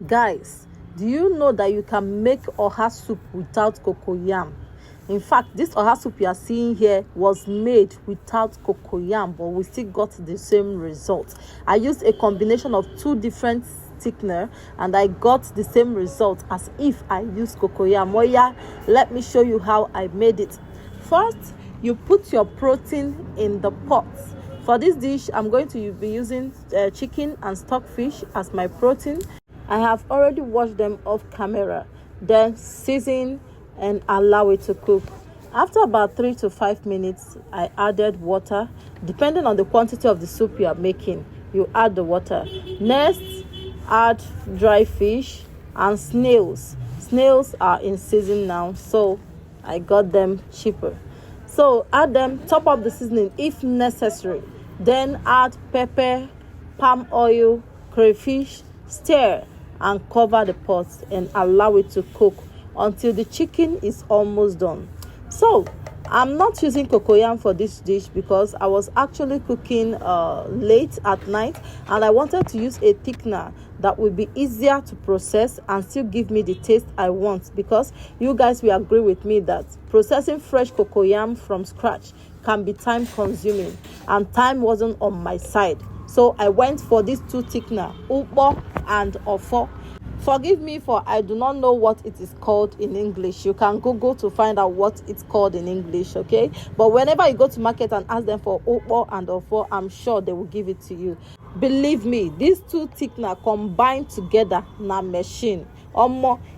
Guys, do you know that you can make oha soup without cocoyam? In fact, this oha soup you are seeing here was made without cocoyam, but we still got the same result. I used a combination of two different thickener and I got the same result as if I used cocoyam. Oh yeah, let me show you how I made it. First, you put your protein in the pot. For this dish, I'm going to be using chicken and stockfish as my protein. I have already washed them off camera, then season and allow it to cook. After about 3 to 5 minutes, I added water. Depending on the quantity of the soup you are making, you add the water. Next, add dry fish and snails. Snails are in season now, so I got them cheaper. So add them, top up the seasoning if necessary. Then add pepper, palm oil, crayfish, stir and cover the pot and allow it to cook until the chicken is almost done. So I'm not using cocoyam for this dish because I was actually cooking late at night and I wanted to use a thickener that will be easier to process and still give me the taste I want, because you guys will agree with me that processing fresh cocoyam from scratch can be time consuming and time wasn't on my side. So I went for these two thickener, ukpo and ofo. Forgive me for I do not know what it is called in English. You can Google to find out what it's called in English, okay? But whenever you go to market and ask them for ukpo and ofo, I'm sure they will give it to you. Believe me, these two thickener combined together na machine.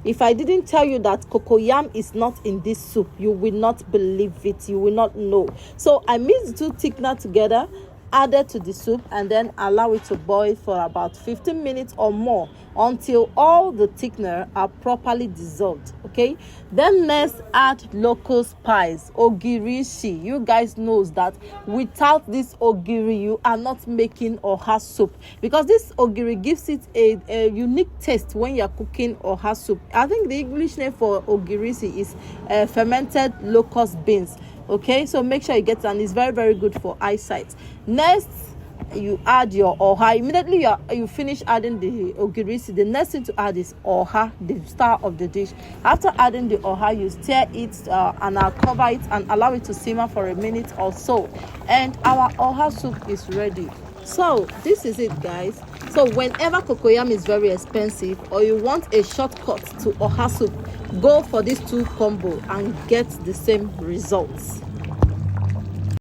If I didn't tell you that cocoyam is not in this soup, you will not believe it. You will not know. So I mixed the two thickener together, added to the soup, and then allow it to boil for about 15 minutes or more until all the thickener are properly dissolved. Okay, then next add local spice, ogirishi. You guys knows that without this ogiri you are not making oha soup, because this ogiri gives it a unique taste when you are cooking oha soup. I think the English name for ogirishi is fermented locust beans. Okay, so make sure you get it, and it's very, very good for eyesight. Next, you add your oha. Immediately you finish adding the ogirisi, the next thing to add is oha, the star of the dish. After adding the oha, you stir it and I'll cover it and allow it to simmer for a minute or so, and our oha soup is ready. So this is it, guys. So whenever cocoyam is very expensive or you want a shortcut to oha soup, go for these two combo and get the same results.